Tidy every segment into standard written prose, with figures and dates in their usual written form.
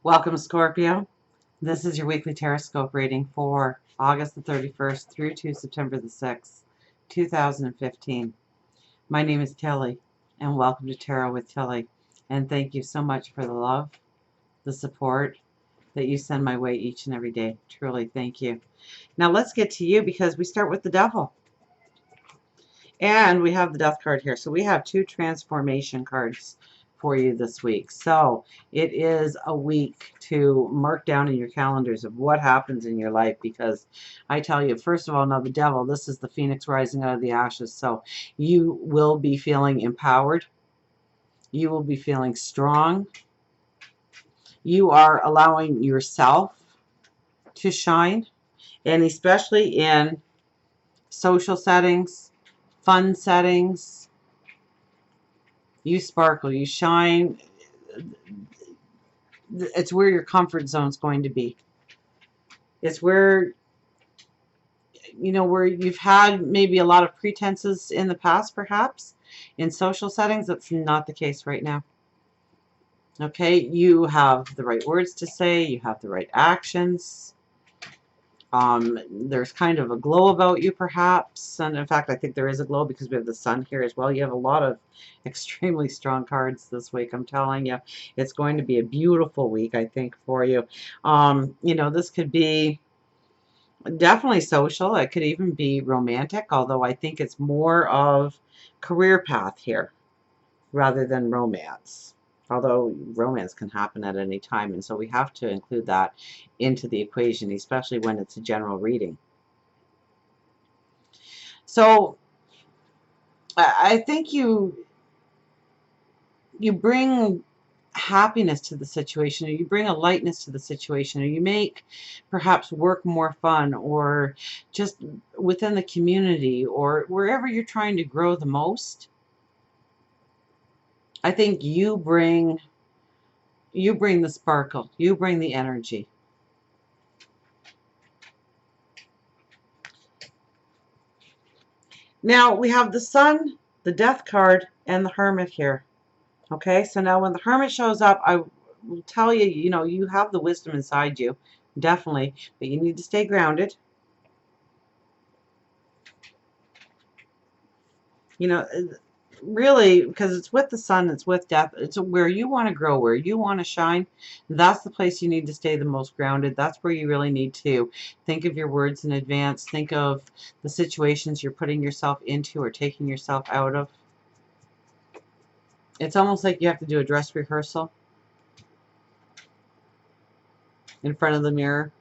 Welcome, Scorpio. This is your weekly tarot reading for August the 31st through to September the 6th, 2015. My name is Kelly, and welcome to Tarot with Kelly. And thank you so much for the love, the support that you send my way each and every day. Truly, thank you. Now let's get to you because we start with the Devil. And we have the Death card here. So we have two transformation cards for you this week. So it is a week to mark down in your calendars of what happens in your life, because I tell you, first of all, now the Devil, this is the phoenix rising out of the ashes. So you will be feeling empowered. You will be feeling strong. You are allowing yourself to shine, and especially in social settings, fun settings. You sparkle, you shine. It's where your comfort zone is going to be. It's where, where you've had maybe a lot of pretenses in the past, perhaps. In social settings, that's not the case right now. Okay, you have the right words to say, you have the right actions. There's kind of a glow about you, perhaps. And in fact, I think there is a glow because we have the sun here as well. You have a lot of extremely strong cards this week. I'm telling you, it's going to be a beautiful week, I think, for you. This could be definitely social. It could even be romantic, although I think it's more of career path here rather than romance. Although romance can happen at any time, and so we have to include that into the equation, especially when it's a general reading. So I think you bring happiness to the situation, or you bring a lightness to the situation, or you make perhaps work more fun, or just within the community, or wherever you're trying to grow the most. I think you bring the sparkle, you bring the energy. Now we have the Sun, the Death card, and the Hermit here. Okay, so now when the Hermit shows up, I will tell you, you have the wisdom inside you, definitely, but you need to stay grounded. Really, because it's with the Sun, it's with death, it's where you want to grow, where you want to shine. That's the place you need to stay the most grounded. That's where you really need to think of your words in advance. Think of the situations you're putting yourself into or taking yourself out of. It's almost like you have to do a dress rehearsal in front of the mirror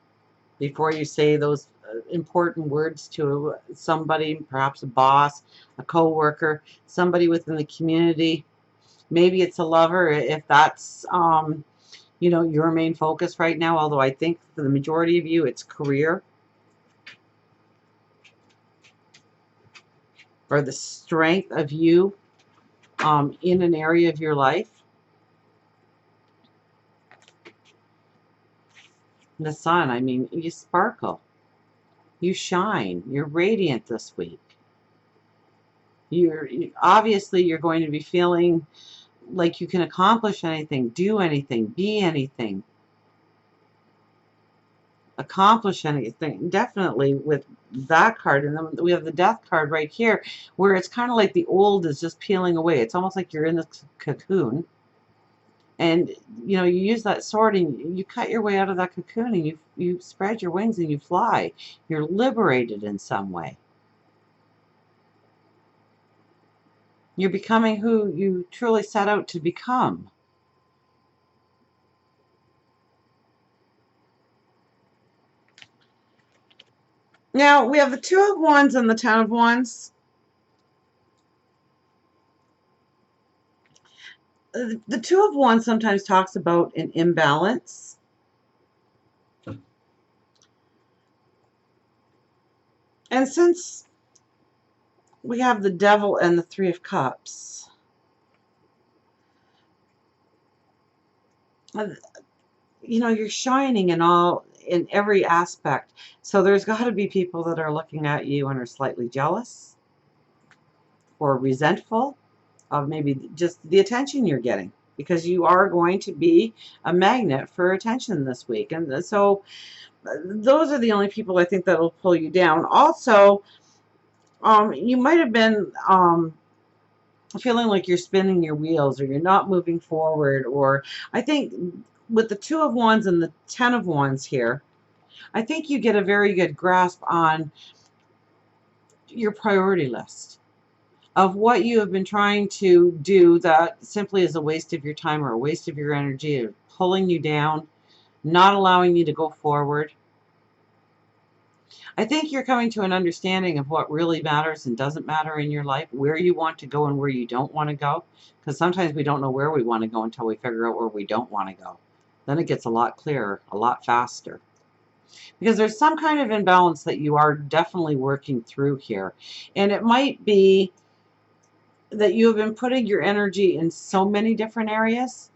before you say those important words to somebody, perhaps a boss, a co-worker, somebody within the community. Maybe it's a lover, if that's your main focus right now, although I think for the majority of you it's career or the strength of you in an area of your life. The Sun, I mean, you sparkle, you shine, you're radiant this week. Obviously you're going to be feeling like you can accomplish anything, do anything, be anything, accomplish anything, definitely with that card. And then we have the Death card right here, where it's kind of like the old is just peeling away. It's almost like you're in this cocoon, and you use that sword and you cut your way out of that cocoon, and you spread your wings and you fly. You're liberated in some way. You're becoming who you truly set out to become. Now we have the Two of Wands and the Ten of Wands. The Two of Wands sometimes talks about an imbalance. And since we have the Devil and the Three of Cups, you're shining in every aspect. So there's got to be people that are looking at you and are slightly jealous or resentful of maybe just the attention you're getting. because you are going to be a magnet for attention this week. And so those are the only people I think that will pull you down. Also, you might have been feeling like you're spinning your wheels, or you're not moving forward, or I think with the Two of Wands and the Ten of Wands here, I think you get a very good grasp on your priority list of what you have been trying to do that simply is a waste of your time or a waste of your energy, or pulling you down, not allowing you to go forward. I think you're coming to an understanding of what really matters and doesn't matter in your life, where you want to go and where you don't want to go. Because sometimes we don't know where we want to go until we figure out where we don't want to go. Then it gets a lot clearer, a lot faster. Because there's some kind of imbalance that you are definitely working through here. And it might be that you have been putting your energy in so many different areas.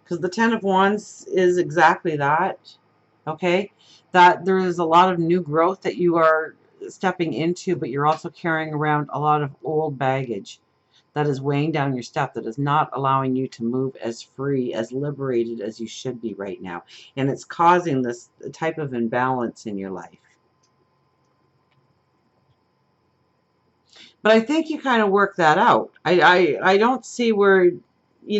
Because the Ten of Wands is exactly that. Okay, that there is a lot of new growth that you are stepping into, but you're also carrying around a lot of old baggage that is weighing down your step, that is not allowing you to move as free, as liberated as you should be right now. And it's causing this type of imbalance in your life. But I think you kind of work that out. I don't see where,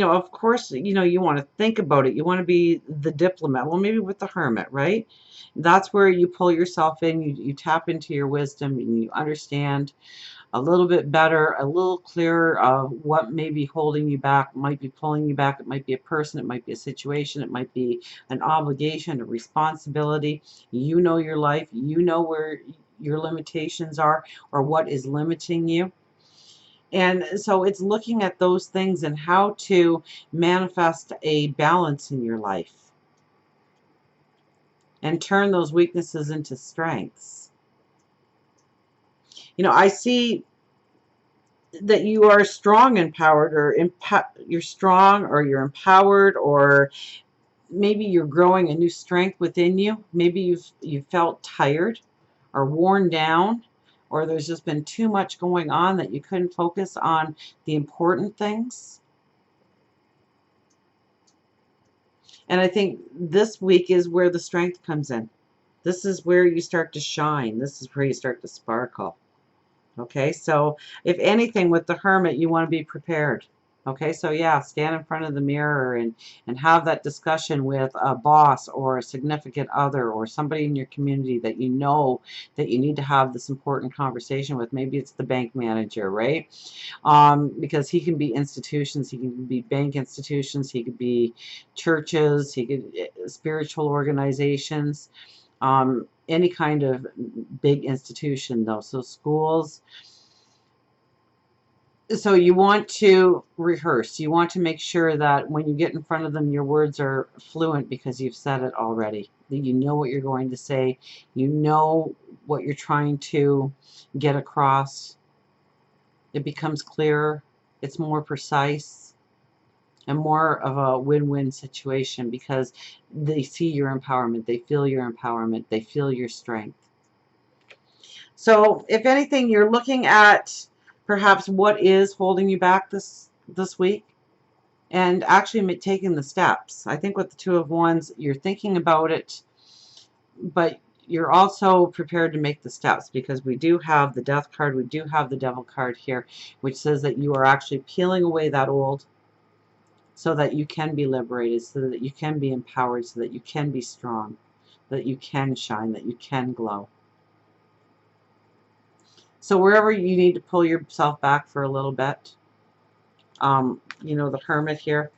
of course, you want to think about it. You want to be the diplomat. Well, maybe with the Hermit, right? That's where you pull yourself in, you tap into your wisdom, and you understand a little bit better, a little clearer of what may be holding you back, might be pulling you back. It might be a person, it might be a situation, it might be an obligation, a responsibility. You know your life, you know where your limitations are, or what is limiting you. And so it's looking at those things and how to manifest a balance in your life and turn those weaknesses into strengths. I see that you are strong, empowered, or you're strong, or you're empowered, or maybe you're growing a new strength within you. Maybe you've felt tired or worn down, or there's just been too much going on that you couldn't focus on the important things. And I think this week is where the strength comes in. This is where you start to shine. This is where you start to sparkle. Okay, so if anything, with the Hermit, you want to be prepared. Okay, so yeah, stand in front of the mirror and have that discussion with a boss or a significant other or somebody in your community that you know that you need to have this important conversation with. Maybe it's the bank manager, right? Because he can be institutions, he can be bank institutions, he could be churches, he could spiritual organizations, any kind of big institution though, so schools. So you want to rehearse. You want to make sure that when you get in front of them, your words are fluent because you've said it already. That you know what you're going to say. You know what you're trying to get across. It becomes clearer. It's more precise and more of a win-win situation because they see your empowerment. They feel your empowerment. They feel your strength. So if anything, you're looking at perhaps what is holding you back this week and actually taking the steps. I think with the Two of Wands, you're thinking about it, but you're also prepared to make the steps because we do have the Death card, we do have the Devil card here, which says that you are actually peeling away that old so that you can be liberated, so that you can be empowered, so that you can be strong, that you can shine, that you can glow. So wherever you need to pull yourself back for a little bit, the Hermit here,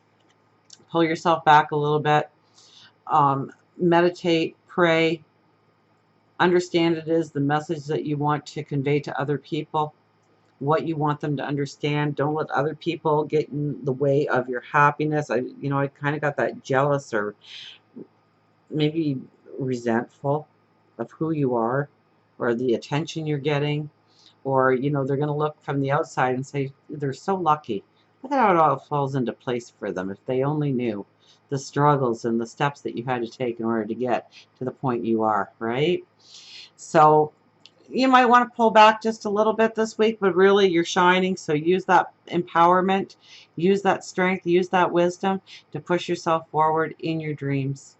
pull yourself back a little bit, meditate, pray, understand it is the message that you want to convey to other people, what you want them to understand. Don't let other people get in the way of your happiness. I kind of got that jealous or maybe resentful of who you are or the attention you're getting. Or, they're going to look from the outside and say, they're so lucky. Look at how it all falls into place for them. If they only knew the struggles and the steps that you had to take in order to get to the point you are, right? So you might want to pull back just a little bit this week, but really you're shining. So use that empowerment, use that strength, use that wisdom to push yourself forward in your dreams,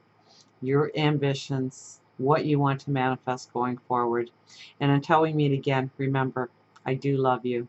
your ambitions, what you want to manifest going forward. And until we meet again, remember, I do love you.